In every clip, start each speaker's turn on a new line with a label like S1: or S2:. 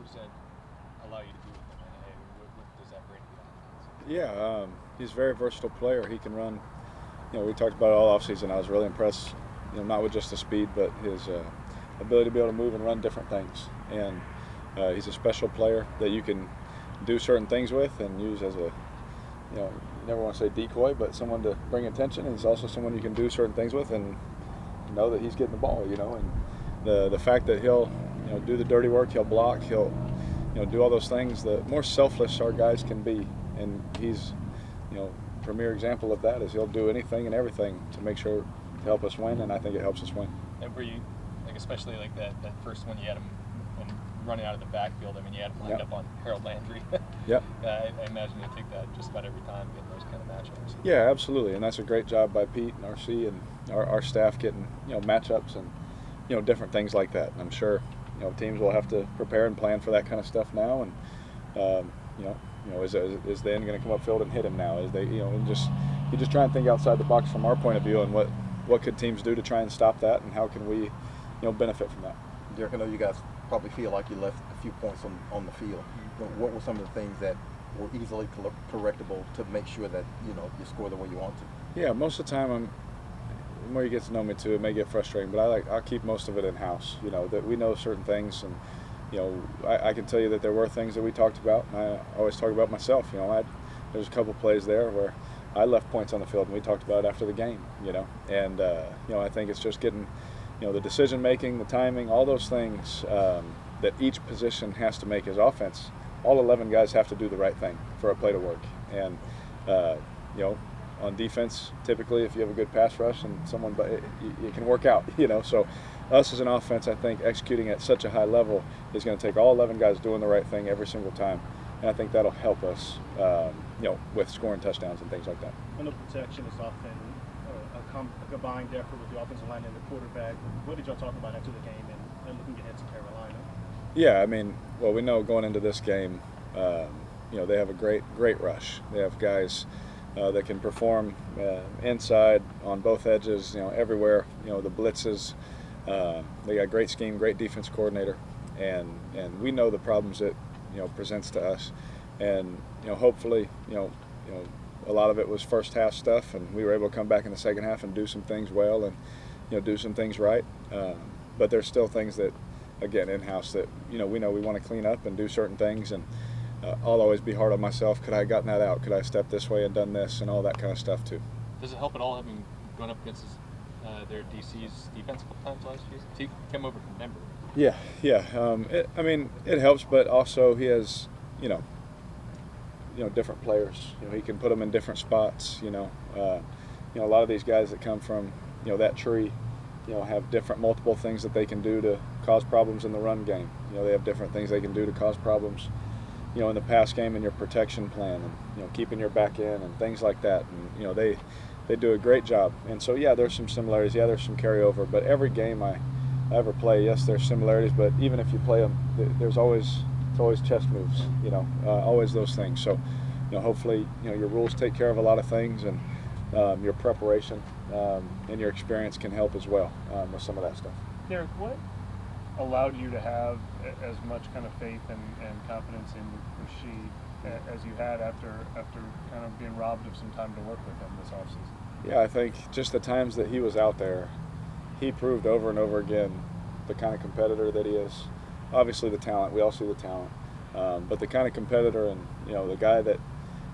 S1: what does that allow you to do with him? And what does that bring to the offense?
S2: Yeah, he's a very versatile player. He can run. We talked about it all offseason. I was really impressed, not with just the speed, but his ability to be able to move and run different things. And he's a special player that you can do certain things with and use as a, you never want to say decoy, but someone to bring attention. And he's also someone you can do certain things with and know that he's getting the ball, And the fact that he'll, do the dirty work, he'll block, he'll, do all those things. The more selfless our guys can be, and he's, premier example of that is he'll do anything and everything to make sure to help us win, and I think it helps us win.
S1: And were you, especially that first one you had him and running out of the backfield, you had him lined up on Harold Landry.
S2: Yep.
S1: I imagine you take that just about every time getting those kind of matchups.
S2: Yeah, absolutely, and that's a great job by Pete and RC and our staff getting, matchups and, different things like that. And I'm sure, teams will have to prepare and plan for that kind of stuff now, and, is the end going to come upfield and hit him now? Is they, and you just try and think outside the box from our point of view, and what could teams do to try and stop that, and how can we, benefit from that?
S3: Derek, I know you guys probably feel like you left a few points on the field. What were some of the things that were easily correctable to make sure that you score the way you want to?
S2: Yeah, most of the time the more you get to know me too, it may get frustrating, but I'll keep most of it in house. That we know certain things, and I can tell you that there were things that we talked about, and I always talk about myself. There's a couple plays there where I left points on the field, and we talked about it after the game. And I think it's just getting, the decision making, the timing, all those things that each position has to make as offense. All 11 guys have to do the right thing for a play to work, and on defense, typically if you have a good pass rush and someone, but it can work out. So us as an offense, I think executing at such a high level is going to take all 11 guys doing the right thing every single time, and I think that'll help us, with scoring touchdowns and things like that.
S4: I know protection is often a combined effort with the offensive line and the quarterback. What did y'all talk about after the game and looking ahead to Carolina?
S2: Yeah, we know going into this game, they have a great rush. They have guys that can perform inside, on both edges, everywhere. The blitzes. They got great scheme, great defense coordinator, and we know the problems it presents to us, and hopefully a lot of it was first half stuff, and we were able to come back in the second half and do some things well, and do some things right. But there's still things that, again, in house that we know we want to clean up and do certain things, and I'll always be hard on myself. Could I have gotten that out? Could I have stepped this way and done this, and all that kind of stuff too.
S1: Does it help at all having gone up against their DC's defense a couple times last year? He came over from Denver.
S2: Yeah. It helps, but also he has, different players. He can put them in different spots. A lot of these guys that come from, that tree, have different multiple things that they can do to cause problems in the run game. They have different things they can do to cause problems, in the pass game and your protection plan, and keeping your back in and things like that. And they do a great job. And so there's some similarities. There's some carryover. But every game I ever play, yes, there's similarities. But even if you play them, it's always chess moves. Always those things. So hopefully your rules take care of a lot of things, and your preparation and your experience can help as well with some of that stuff.
S4: Derek, what allowed you to have as much kind of faith and confidence in Rashid as you had after kind of being robbed of some time to work with him this offseason?
S2: Yeah, I think just the times that he was out there, he proved over and over again the kind of competitor that he is. Obviously the talent, we all see the talent, but the kind of competitor, and the guy that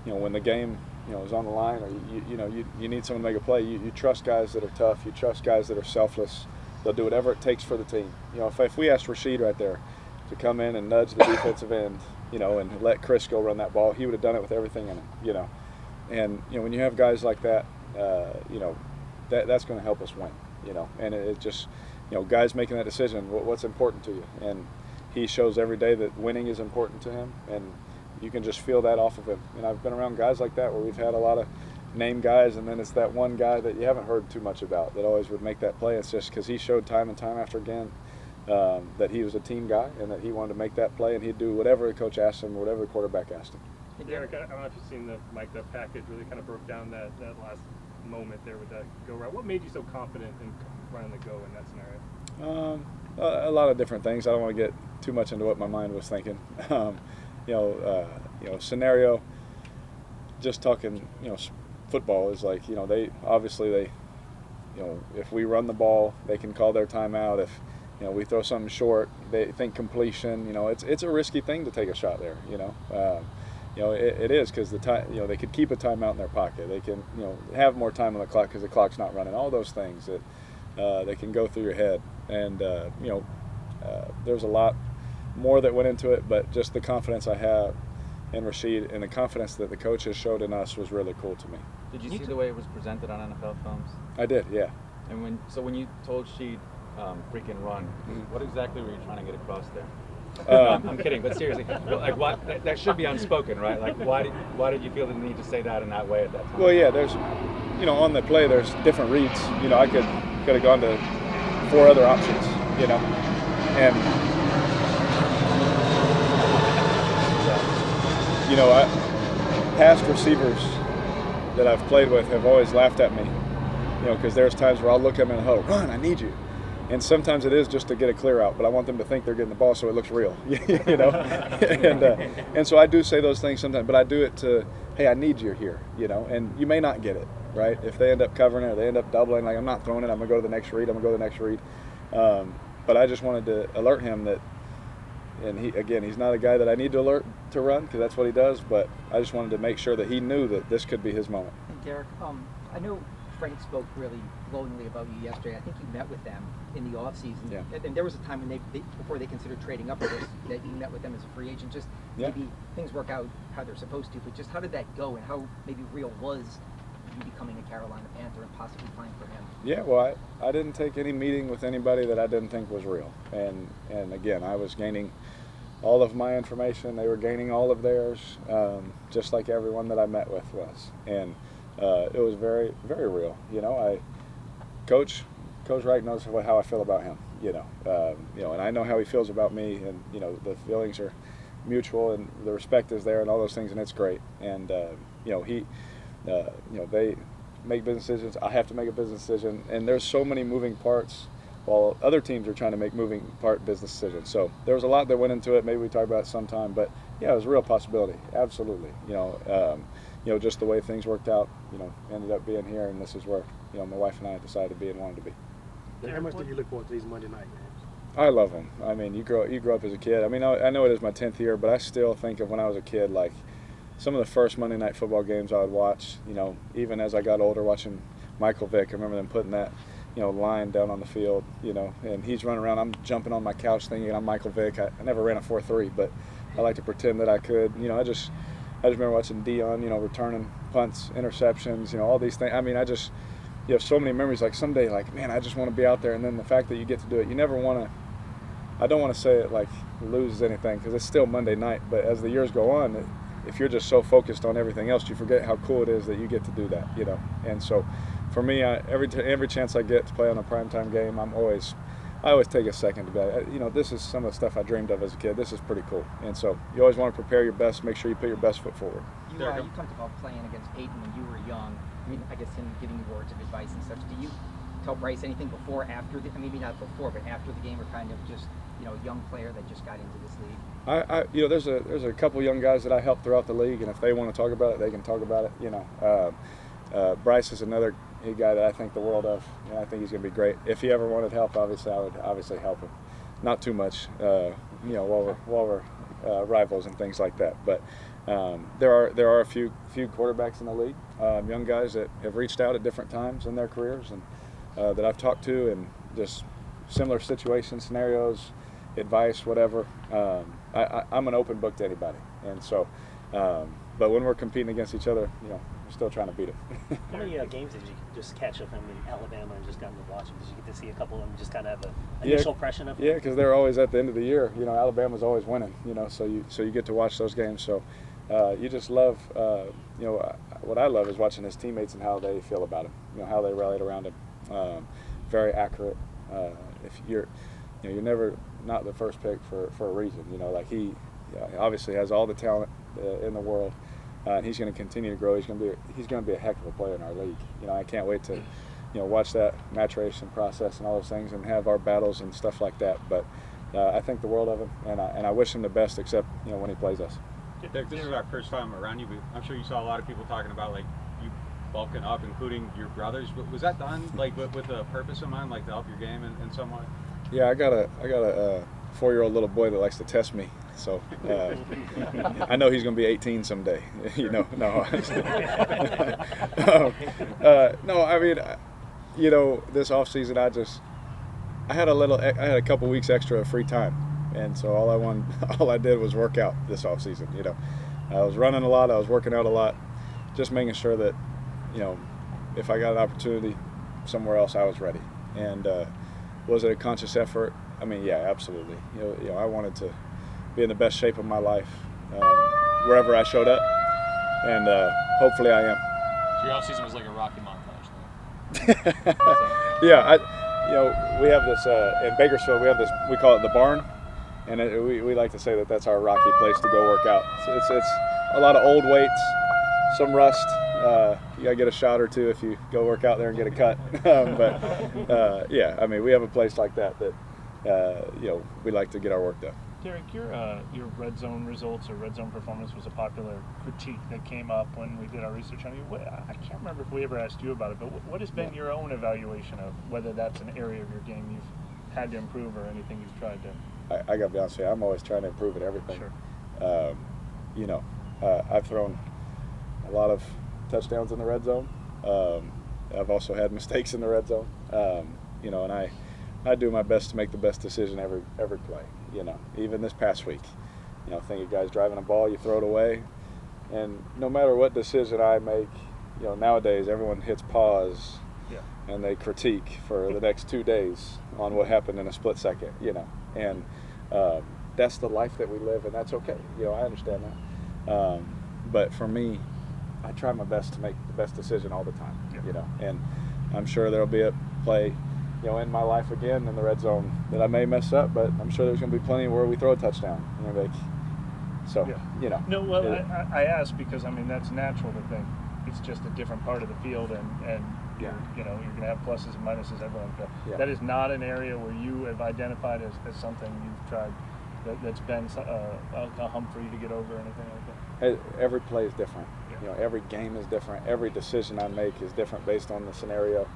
S2: when the game is on the line, or you need someone to make a play, you trust guys that are tough, you trust guys that are selfless. They'll do whatever it takes for the team. If we asked Rashid right there to come in and nudge the defensive end, and let Chris go run that ball, he would have done it with everything in him, And when you have guys like that, that's going to help us win, And it just, guys making that decision, what's important to you, and he shows every day that winning is important to him, and you can just feel that off of him. And I've been around guys like that where we've had a lot of name guys, and then it's that one guy that you haven't heard too much about that always would make that play. It's just because he showed time and time after again that he was a team guy, and that he wanted to make that play, and he'd do whatever the coach asked him or whatever the quarterback asked him.
S4: Hey, Derek, I don't know if you've seen the package really kind of broke down that last moment there with that go route. What made you so confident in running the go in that scenario?
S2: A lot of different things. I don't want to get too much into what my mind was thinking. Scenario. Just talking, football is like, they obviously if we run the ball, they can call their timeout. If we throw something short, they think completion. It's a risky thing to take a shot there. It is, because the time, they could keep a timeout in their pocket. They can, have more time on the clock because the clock's not running. All those things that they can go through your head. And there's a lot more that went into it, but just the confidence I have in Rashid and the confidence that the coaches showed in us was really cool to me.
S5: Did you see the way it was presented on NFL Films?
S2: I did, yeah.
S5: And when you told Sheed freaking run, what exactly were you trying to get across there? I'm kidding, but seriously, like what? That should be unspoken, right? Like why did you feel the need to say that in that way at that time?
S2: Well, yeah, there's, on the play, there's different reads. I could have gone to 4 other options, and past receivers that I've played with have always laughed at me, because there's times where I'll look at them and go, run, I need you. And sometimes it is just to get a clear out, but I want them to think they're getting the ball so it looks real, and so I do say those things sometimes, but I do it to, hey, I need you here, and you may not get it, right? If they end up covering it or they end up doubling, like, I'm not throwing it, I'm going to go to the next read, but I just wanted to alert him that, and he's not a guy that I need to alert to run, because that's what he does, but I just wanted to make sure that he knew that this could be his moment.
S6: And Derek, I know Frank spoke really glowingly about you yesterday. I think you met with them in the offseason.
S2: Yeah.
S6: And there was a time when they before they considered trading up for this, that you met with them as a free agent. Just maybe things work out how they're supposed to, but just how did that go, and how maybe real was you becoming a Carolina Panther and possibly playing for him?
S2: Yeah, well, I didn't take any meeting with anybody that I didn't think was real. And again, I was gaining all of my information. They were gaining all of theirs, just like everyone that I met with was. And it was very, very real. Coach Reich knows how I feel about him. And I know how he feels about me. And the feelings are mutual, and the respect is there, and all those things, and it's great. And they make business decisions. I have to make a business decision, and there's so many moving parts, while other teams are trying to make moving part business decisions. So there was a lot that went into it. Maybe we talk about it sometime, but yeah, it was a real possibility. Absolutely. Just the way things worked out, ended up being here, and this is where, my wife and I decided to be and wanted to be.
S7: How much do you look forward to these Monday night games?
S2: I love them. I mean, you grow up as a kid. I mean, I know it is my 10th year, but I still think of when I was a kid, like some of the first Monday night football games I would watch, even as I got older, watching Michael Vick. I remember them putting that, line down on the field, and he's running around. I'm jumping on my couch thinking I'm Michael Vick. I never ran a 4.3, but I like to pretend that I could. I just remember watching Dion, returning punts, interceptions, all these things. I mean, you have so many memories. Like someday, like, man, I just want to be out there. And then the fact that you get to do it, you never want to. I don't want to say it like loses anything, because it's still Monday night. But as the years go on, if you're just so focused on everything else, you forget how cool it is that you get to do that, And so, for me, every chance I get to play on a primetime game, I always take a second to be like, this is some of the stuff I dreamed of as a kid. This is pretty cool. And so you always want to prepare your best, make sure you put your best foot forward.
S6: You talked about playing against Peyton when you were young. I mean, I guess him giving you words of advice and such. Do you tell Bryce anything before, after, maybe not before, but after the game, or kind of just, a young player that just got into this league?
S2: There's a couple young guys that I helped throughout the league, and if they want to talk about it, they can talk about it. Bryce is another guy that I think the world of. I think he's going to be great. If he ever wanted help, obviously I would obviously help him. Not too much, while we're rivals and things like that. But there are a few quarterbacks in the league, young guys that have reached out at different times in their careers, and that I've talked to, and just similar situations, scenarios, advice, whatever. I'm an open book to anybody, and so. But when we're competing against each other, we're still trying to beat them.
S7: How many games did you just catch of him in Alabama and just gotten to watch him? Did you get to see a couple of them, just kind of have an initial impression of him?
S2: Yeah, because they're always at the end of the year. Alabama's always winning. So you get to watch those games. So you just love. What I love is watching his teammates and how they feel about him. How they rallied around him. Very accurate. If you're never not the first pick for a reason. He obviously has all the talent in the world. And he's going to continue to grow. He's going to be a heck of a player in our league. I can't wait to, watch that maturation process and all those things and have our battles and stuff like that. But I think the world of him, and I wish him the best, except when he plays us.
S8: Derek, this is our first time around you, but I'm sure you saw a lot of people talking about like you bulking up, including your brothers. Was that done like with a purpose in mind, like to help your game in some way?
S2: Yeah, I got a 4-year-old little boy that likes to test me, so I know he's going to be 18 someday. No. No, I mean, this off season I had a couple weeks extra of free time, and so all I did was work out this off season. I was running a lot, I was working out a lot, just making sure that if I got an opportunity somewhere else, I was ready. And was it a conscious effort? I mean, yeah, absolutely. I wanted to be in the best shape of my life wherever I showed up, and hopefully I am.
S1: So your off season was like a Rocky montage, though.
S2: Yeah, we have this in Bakersfield. We have this. We call it the barn, and we like to say that that's our Rocky place to go work out. So it's a lot of old weights, some rust. You gotta get a shot or two if you go work out there and get a cut. But yeah, I mean, we have a place like that we like to get our work done.
S4: Derek, your red zone results or red zone performance was a popular critique that came up when we did our research on you. I can't remember if we ever asked you about it, but what has been your own evaluation of whether that's an area of your game you've had to improve or anything you've tried to?
S2: I got to be honest with you, I'm always trying to improve at everything.
S4: Sure.
S2: I've thrown a lot of touchdowns in the red zone. I've also had mistakes in the red zone. And I do my best to make the best decision every play. Even this past week, think of guys driving a ball, you throw it away, and no matter what decision I make, nowadays everyone hits pause, and they critique for the next 2 days on what happened in a split second. And that's the life that we live, and that's okay. I understand that. But for me, I try my best to make the best decision all the time. And I'm sure there'll be a play in my life again in the red zone that I may mess up, but I'm sure there's going to be plenty where we throw a touchdown.
S4: No, well, I asked because, I mean, that's natural to think it's just a different part of the field, and you're going to have pluses and minuses, everyone. That is not an area where you have identified as something you've tried that's been a hump for you to get over or anything like that?
S2: Every play is different. Every game is different. Every decision I make is different based on the scenario.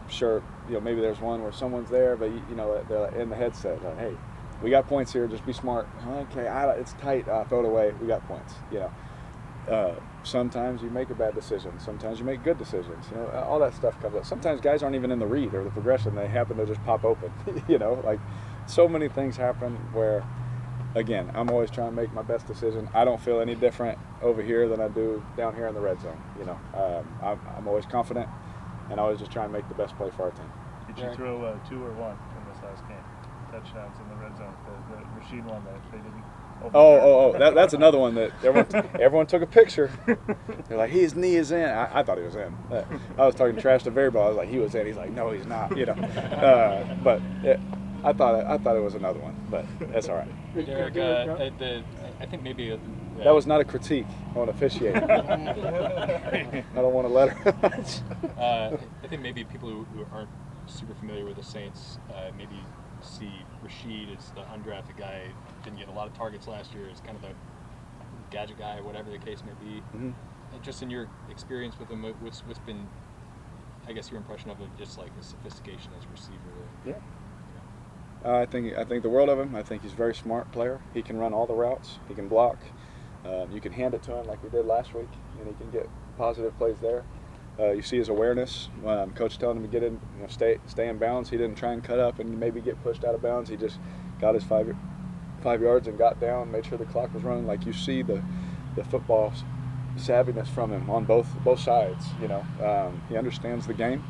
S2: Sure, maybe there's one where someone's there, but they're in the headset, like, hey, we got points here, just be smart. Okay, it's tight, throw it away, we got points. Sometimes you make a bad decision, sometimes you make good decisions. All that stuff comes up. Sometimes guys aren't even in the read or the progression, they happen to just pop open. Like so many things happen where, again, I'm always trying to make my best decision. I don't feel any different over here than I do down here in the red zone. I'm always confident, and I always just try and make the best play for our team.
S4: Did you throw 2 or 1 in this last game? Touchdowns in the red zone. The Rashid one that they didn't.
S2: That's another one that everyone took a picture. They're like, his knee is in. I thought he was in. I was talking trash to Barry Ball. I was like, he was in. He's like, no, he's not. But I thought it was another one, but that's all right.
S1: Derek, I think maybe
S2: that was not a critique on officiating. I don't want to let her.
S1: I think maybe people who aren't super familiar with the Saints maybe see Rashid as the undrafted guy, didn't get a lot of targets last year, as kind of a gadget guy, whatever the case may be. Mm-hmm. Just in your experience with him, what's been, I guess, your impression of him, just like his sophistication as a receiver?
S2: Yeah. I think the world of him. I think he's a very smart player. He can run all the routes. He can block. You can hand it to him like we did last week, and he can get positive plays there. You see his awareness. Coach telling him to get in, stay in bounds. He didn't try and cut up and maybe get pushed out of bounds. He just got his 5 yards and got down, made sure the clock was running. Like, you see the football savviness from him on both sides. He understands the game,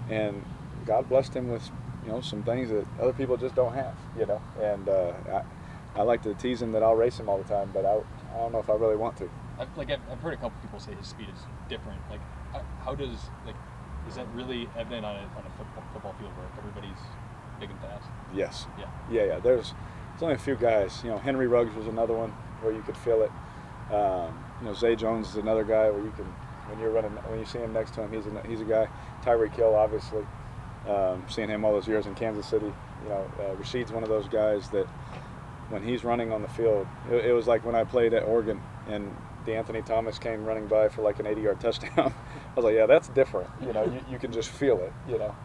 S2: and God blessed him with some things that other people just don't have. And I like to tease him that I'll race him all the time, but I don't know if I really want to.
S1: I've heard a couple people say his speed is different. Like, is that really evident on a football field where everybody's big and fast?
S2: Yes.
S1: Yeah.
S2: There's only a few guys. Henry Ruggs was another one where you could feel it. Zay Jones is another guy where you can when you're running, when you see him next to him, he's a guy. Tyreek Hill, obviously, seeing him all those years in Kansas City. Rashid's one of those guys that when he's running on the field, it was like when I played at Oregon and DeAnthony Thomas came running by for like an 80-yard touchdown. I was like, yeah, that's different. You can just feel it.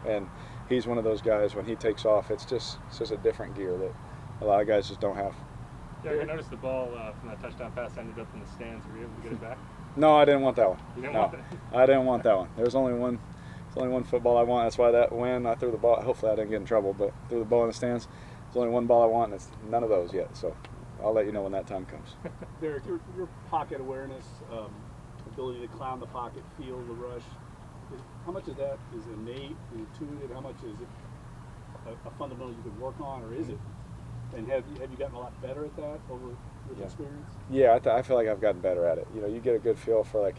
S2: And he's one of those guys. When he takes off, it's just a different gear that a lot of guys just don't have.
S4: Yeah, I noticed the ball from that touchdown pass ended up in the stands. Were you able to get it back?
S2: No, I didn't want that one.
S4: You didn't
S2: no,
S4: want that?
S2: I didn't want that one. There's only one. There's only one football I want. That's why that when I threw the ball, hopefully I didn't get in trouble, but threw the ball in the stands. There's only one ball I want, and it's none of those yet. So I'll let you know when that time comes.
S9: Derek, your pocket awareness, ability to climb the pocket, feel the rush, how much of that is innate, intuitive? How much is it a fundamental you could work on, or is it? And have you gotten a lot better at that over your experience?
S2: Yeah, I feel like I've gotten better at it. You get a good feel for, like,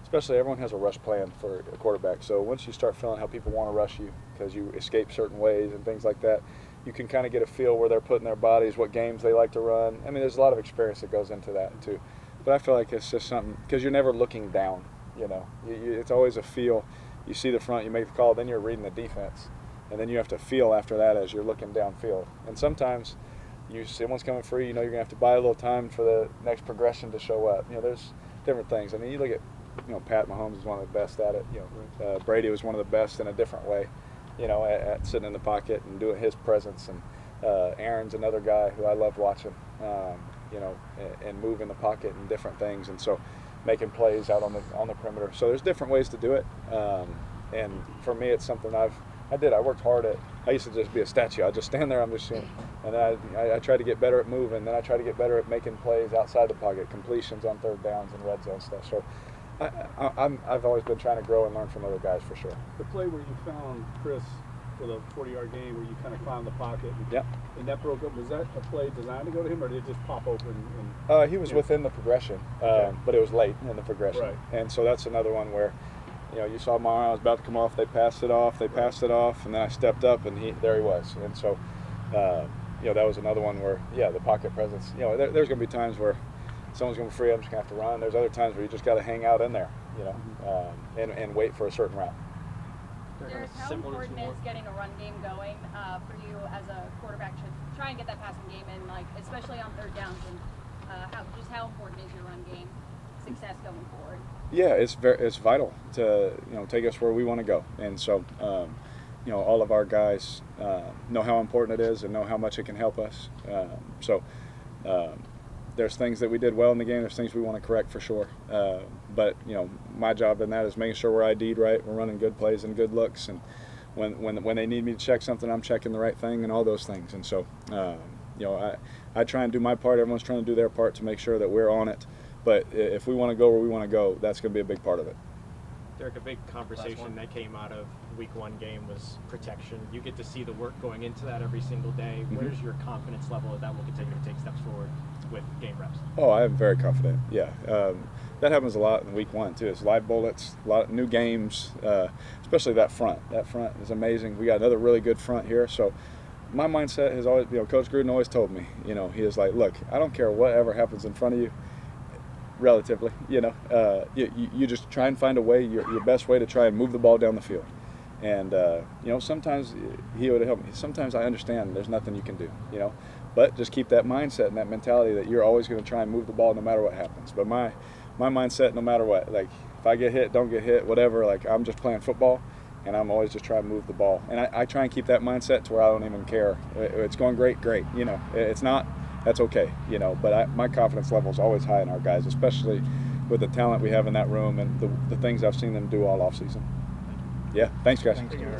S2: especially everyone has a rush plan for a quarterback. So once you start feeling how people want to rush you because you escape certain ways and things like that, you can kind of get a feel where they're putting their bodies, what games they like to run. I mean, there's a lot of experience that goes into that too. But I feel like it's just something, because you're never looking down, it's always a feel. You see the front, you make the call, then you're reading the defense. And then you have to feel after that as you're looking downfield. And sometimes someone's coming free, you're going to have to buy a little time for the next progression to show up. There's different things. I mean, you look at, Pat Mahomes is one of the best at it. Brady was one of the best in a different way, at sitting in the pocket and doing his presence. And Aaron's another guy who I love watching, and moving the pocket and different things. And so making plays out on the perimeter. So there's different ways to do it. And for me, it's something I worked hard at. I used to just be a statue. I'd just stand there, I'm just seeing. And I tried to get better at moving. Then I tried to get better at making plays outside the pocket, completions on third downs and red zone stuff. So I've always been trying to grow and learn from other guys for sure.
S9: The play where you found Chris for the 40-yard game where you kind of climbed the pocket and that broke up, was that a play designed to go to him, or did it just pop open?
S2: He was within the progression, but it was late in the progression. Right. And so that's another one where, you saw my arm, I was about to come off, they passed it off, and then I stepped up, and there he was. And so, that was another one where, the pocket presence, there's going to be times where someone's going to be free, I'm just going to have to run. There's other times where you just got to hang out in there, and wait for a certain route.
S10: Derek, how important is getting a run game going for you as a quarterback to try and get that passing game in, like, especially on third downs, and how important is your run game success going forward? Yeah,
S2: it's vital to take us where we want to go, and so all of our guys know how important it is and know how much it can help us. There's things that we did well in the game. There's things we want to correct for sure. But my job in that is making sure we're ID'd right. We're running good plays and good looks, and when they need me to check something, I'm checking the right thing and all those things. And so I try and do my part. Everyone's trying to do their part to make sure that we're on it. But if we want to go where we want to go, that's going to be a big part of it.
S11: Derek, a big conversation that came out of Week 1 game was protection. You get to see the work going into that every single day.
S2: Mm-hmm.
S11: Where's your confidence level that will continue to take steps forward with game reps?
S2: Oh, I am very confident. Yeah, that happens a lot in Week 1 too. It's live bullets, a lot of new games, especially that front. That front is amazing. We got another really good front here. So my mindset has always, Coach Gruden always told me, he is like, look, I don't care whatever happens in front of you. Relatively, you just try and find a way, your best way to try and move the ball down the field. And sometimes he would help me. Sometimes I understand there's nothing you can do, but just keep that mindset and that mentality that you're always going to try and move the ball no matter what happens. But my mindset, no matter what, like if I get hit, don't get hit, whatever, like I'm just playing football, and I'm always just trying to move the ball. And I try and keep that mindset to where I don't even care. It's going great. It's not. That's okay, but my confidence level is always high in our guys, especially with the talent we have in that room and the things I've seen them do all offseason. Yeah, thanks, guys.
S4: Thank you.